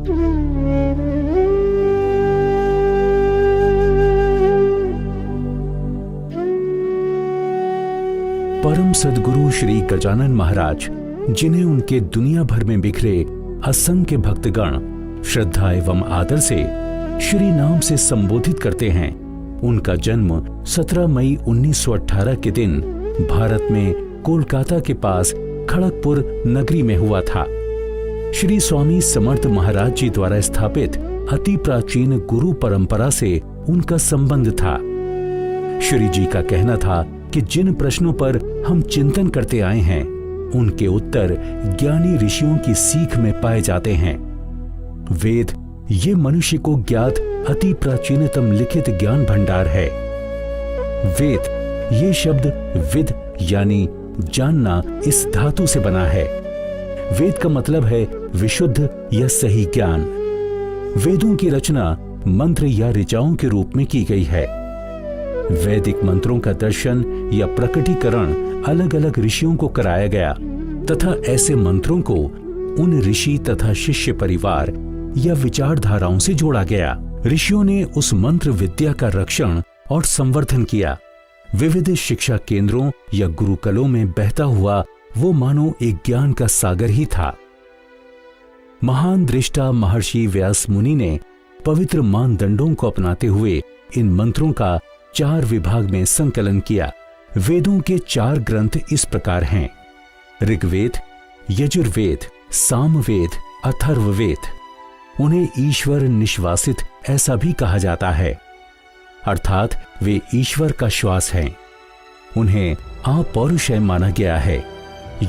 परम सद्गुरु श्री गजानन महाराज, जिन्हें उनके दुनिया भर में बिखरे असंख्य भक्तगण श्रद्धा एवं आदर से श्री नाम से संबोधित करते हैं, उनका जन्म 17 मई 1918 के दिन भारत में कोलकाता के पास खड़गपुर नगरी में हुआ था। श्री स्वामी समर्थ महाराज जी द्वारा स्थापित अति प्राचीन गुरु परंपरा से उनका संबंध था। श्री जी का कहना था कि जिन प्रश्नों पर हम चिंतन करते आए हैं, उनके उत्तर ज्ञानी ऋषियों की सीख में पाए जाते हैं। वेद ये मनुष्य को ज्ञात अति प्राचीनतम लिखित ज्ञान भंडार है। वेद ये शब्द विद यानी जानना इस धातु से बना है। वेद का मतलब है विशुद्ध या सही ज्ञान। वेदों की रचना मंत्र या ऋचाओं के रूप में की गई है। वैदिक मंत्रों का दर्शन या प्रकटीकरण अलग अलग ऋषियों को कराया गया तथा ऐसे मंत्रों को उन ऋषि तथा शिष्य परिवार या विचारधाराओं से जोड़ा गया। ऋषियों ने उस मंत्र विद्या का रक्षण और संवर्धन किया। विविध शिक्षा केंद्रों या गुरुकुलों में बहता हुआ वो मानो एक ज्ञान का सागर ही था। महान दृष्टा महर्षि व्यास मुनि ने पवित्र मानदंडों को अपनाते हुए इन मंत्रों का 4 विभाग में संकलन किया। वेदों के 4 ग्रंथ इस प्रकार हैं: ऋग्वेद, यजुर्वेद, सामवेद, अथर्ववेद। उन्हें ईश्वर निश्वासित ऐसा भी कहा जाता है, अर्थात वे ईश्वर का श्वास हैं। उन्हें अपौरुषेय माना गया है,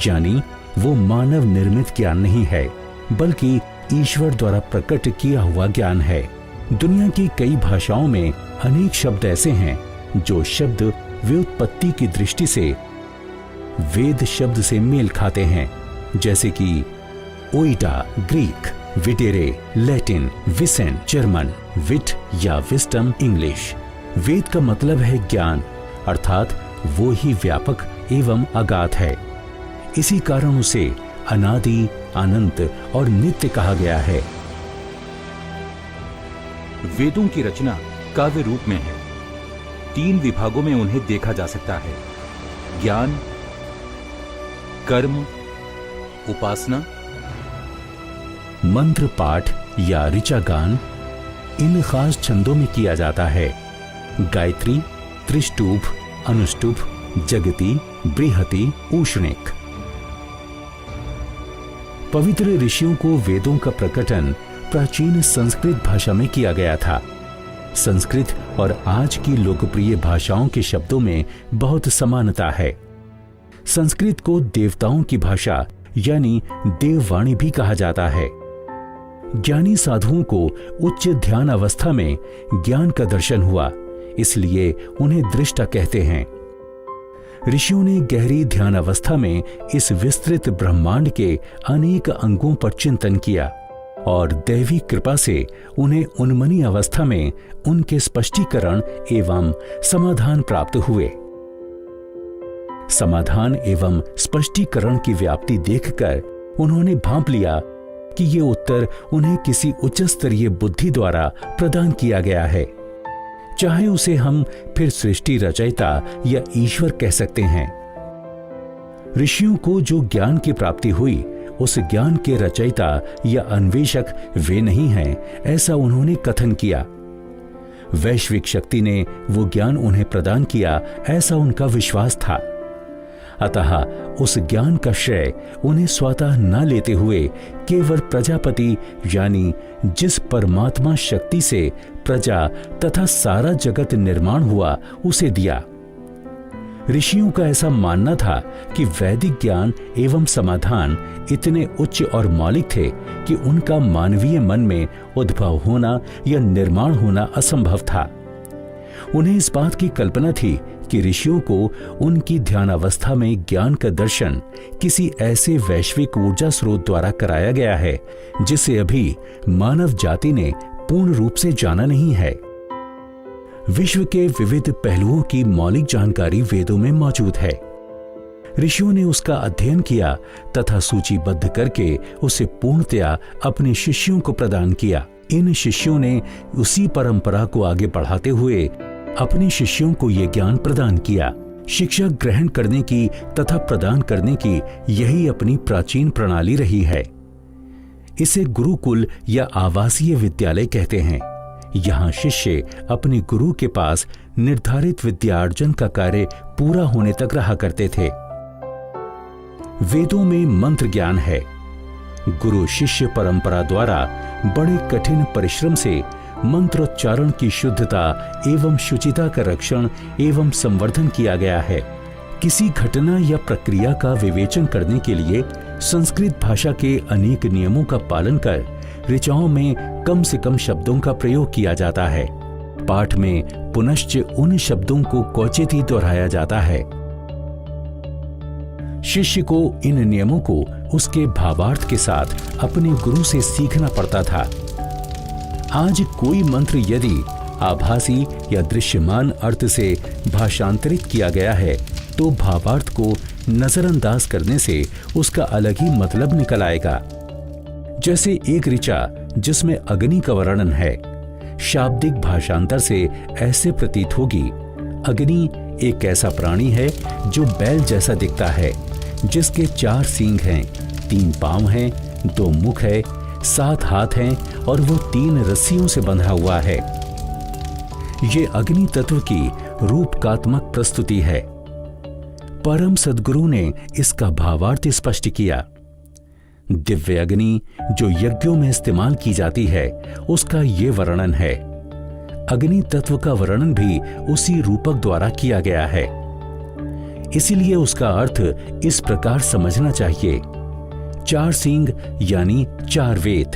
यानी वो मानव निर्मित ज्ञान नहीं है, बल्कि ईश्वर द्वारा प्रकट किया हुआ ज्ञान है। दुनिया की कई भाषाओं में अनेक शब्द ऐसे हैं जो शब्द व्युत्पत्ति की दृष्टि से वेद शब्द से मेल खाते हैं, जैसे कि ओइडा ग्रीक, विडेरे लैटिन, विसेन जर्मन, विट या विस्टम इंग्लिश। वेद का मतलब है ज्ञान, अर्थात वो ही व्यापक एवं अगाध है। इसी कारण उसे अनादि, अनंत और नित्य कहा गया है। वेदों की रचना काव्य रूप में है। 3 विभागों में उन्हें देखा जा सकता है: ज्ञान, कर्म, उपासना। मंत्र पाठ या ऋचा गान इन खास छंदों में किया जाता है: गायत्री, त्रिष्टुभ, अनुष्टुभ, जगती, बृहति, ऊष्णिक। पवित्र ऋषियों को वेदों का प्रकटन प्राचीन संस्कृत भाषा में किया गया था। संस्कृत और आज की लोकप्रिय भाषाओं के शब्दों में बहुत समानता है। संस्कृत को देवताओं की भाषा यानी देववाणी भी कहा जाता है। ज्ञानी साधुओं को उच्च ध्यान अवस्था में ज्ञान का दर्शन हुआ, इसलिए उन्हें दृष्टा कहते हैं। ऋषियों ने गहरी ध्यान अवस्था में इस विस्तृत ब्रह्मांड के अनेक अंगों पर चिंतन किया और दैवी कृपा से उन्हें उन्मनी अवस्था में उनके स्पष्टीकरण एवं समाधान प्राप्त हुए। समाधान एवं स्पष्टीकरण की व्याप्ति देखकर उन्होंने भांप लिया कि ये उत्तर उन्हें किसी उच्च स्तरीय बुद्धि द्वारा प्रदान किया गया है। चाहे उसे हम फिर सृष्टि रचयिता या ईश्वर कह सकते हैं। ऋषियों को जो ज्ञान की प्राप्ति हुई, उस ज्ञान के रचयिता या अन्वेषक वे नहीं हैं, ऐसा उन्होंने कथन किया। वैश्विक शक्ति ने वो ज्ञान उन्हें प्रदान किया, ऐसा उनका विश्वास था। अतः उस ज्ञान का श्रेय उन्हें स्वतः न लेते हुए केवल प्रजापति यानी जिस परमात्मा शक्ति से प्रजा तथा सारा जगत निर्माण हुआ उसे दिया। ऋषियों का ऐसा मानना था कि वैदिक ज्ञान एवं समाधान इतने उच्च और मौलिक थे कि उनका मानवीय मन में उद्भव होना या निर्माण होना असंभव था। उन्हें इस बात की कल्पना थी कि ऋषियों को उनकी ध्यान अवस्था में ज्ञान का दर्शन किसी ऐसे वैश्विक ऊर्जा स्रोत द्वारा कराया गया है जिसे अभी मानव जाति ने पूर्ण रूप से जाना नहीं है। विश्व के विविध पहलुओं की मौलिक जानकारी वेदों में मौजूद है। ऋषियों ने उसका अध्ययन किया तथा सूचीबद्ध करके उसे पूर्णतया अपने शिष्यों को प्रदान किया। इन शिष्यों ने उसी परंपरा को आगे बढ़ाते हुए अपने शिष्यों को यह ज्ञान प्रदान किया। शिक्षा ग्रहण करने की तथा प्रदान करने की यही अपनी प्राचीन प्रणाली रही है। इसे गुरुकुल या आवासीय विद्यालय कहते हैं। यहाँ शिष्य अपने गुरु के पास निर्धारित विद्यार्जन का कार्य पूरा होने तक रहा करते थे। वेदों में मंत्र ज्ञान है। गुरु शिष्य परंपरा द्वारा बड़े कठिन परिश्रम से मंत्रोच्चारण की शुद्धता एवं शुचिता का रक्षण एवं संवर्धन किया गया है। किसी घटना या प्रक्रिया का विवेचन करने के लिए संस्कृत भाषा के अनेक नियमों का पालन कर ऋचाओं में कम से कम शब्दों का प्रयोग किया जाता है। पाठ में पुनश्च उन शब्दों को क्वचित ही दोहराया जाता है। शिष्य को इन नियमों को उसके भावार्थ के साथ अपने गुरु से सीखना पड़ता था। आज कोई मंत्र यदि आभासी या दृश्यमान अर्थ से भाषांतरित किया गया है तो भावार्थ को नजरअंदाज करने से उसका अलग ही मतलब निकल आएगा। जैसे एक ऋचा जिसमें अग्नि का वर्णन है, शाब्दिक भाषांतर से ऐसे प्रतीत होगी। अग्नि एक ऐसा प्राणी है जो बैल जैसा दिखता है, जिसके 4 सींग हैं, 3 पांव हैं, 2 मुख है, 7 हाथ हैं और वो 3 रस्सियों से बंधा हुआ है। ये अग्नि तत्व की रूपकात्मक प्रस्तुति है। परम सद्गुरु ने इसका भावार्थ स्पष्ट किया। दिव्य अग्नि जो यज्ञों में इस्तेमाल की जाती है उसका ये वर्णन है। अग्नि तत्व का वर्णन भी उसी रूपक द्वारा किया गया है। इसीलिए उसका अर्थ इस प्रकार समझना चाहिए। 4 सींग यानी 4 वेद,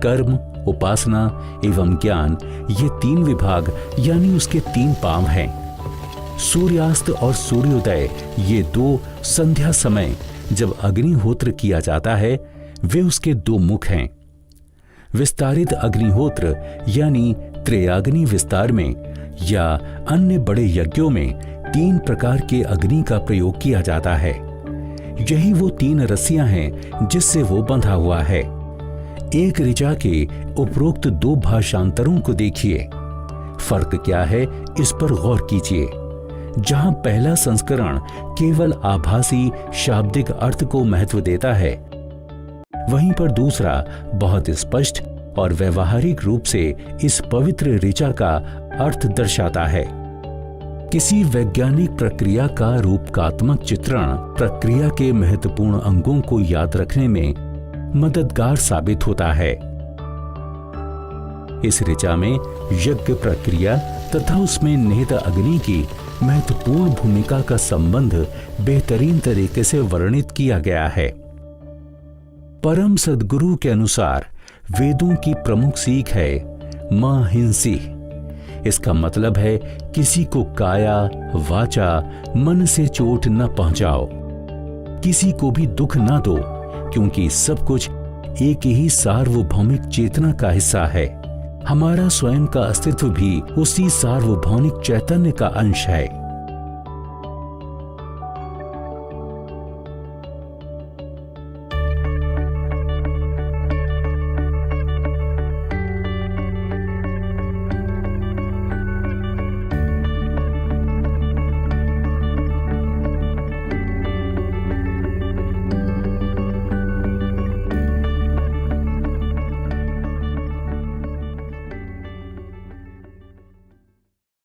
कर्म, उपासना एवं ज्ञान, ये 3 विभाग यानी उसके 3 पांव हैं। सूर्यास्त और सूर्योदय ये 2 संध्या समय जब अग्निहोत्र किया जाता है वे उसके 2 मुख हैं। विस्तारित अग्निहोत्र यानी त्रयाग्नि विस्तार में या अन्य बड़े यज्ञों में 3 प्रकार के अग्नि का प्रयोग किया जाता है। यही वो 3 रस्सियां हैं जिससे वो बंधा हुआ है। एक ऋचा के उपरोक्त 2 भाषांतरों को देखिए, फर्क क्या है इस पर गौर कीजिए। जहां पहला संस्करण केवल आभासी शाब्दिक अर्थ को महत्व देता है, वहीं पर दूसरा बहुत स्पष्ट और व्यवहारिक रूप से इस पवित्र ऋचा का अर्थ दर्शाता है। किसी वैज्ञानिक प्रक्रिया का रूपकात्मक चित्रण प्रक्रिया के महत्वपूर्ण अंगों को याद रखने में मददगार साबित होता है। इस ऋचा में यज्ञ प्रक्रिया तथा उसमें निहित अग्नि की महत्वपूर्ण भूमिका का संबंध बेहतरीन तरीके से वर्णित किया गया है। परम सद्गुरु के अनुसार वेदों की प्रमुख सीख है मा हिंसी। इसका मतलब है किसी को काया, वाचा, मन से चोट न पहुंचाओ। किसी को भी दुख न दो, क्योंकि सब कुछ एक ही सार्वभौमिक चेतना का हिस्सा है। हमारा स्वयं का अस्तित्व भी उसी सार्वभौमिक चैतन्य का अंश है।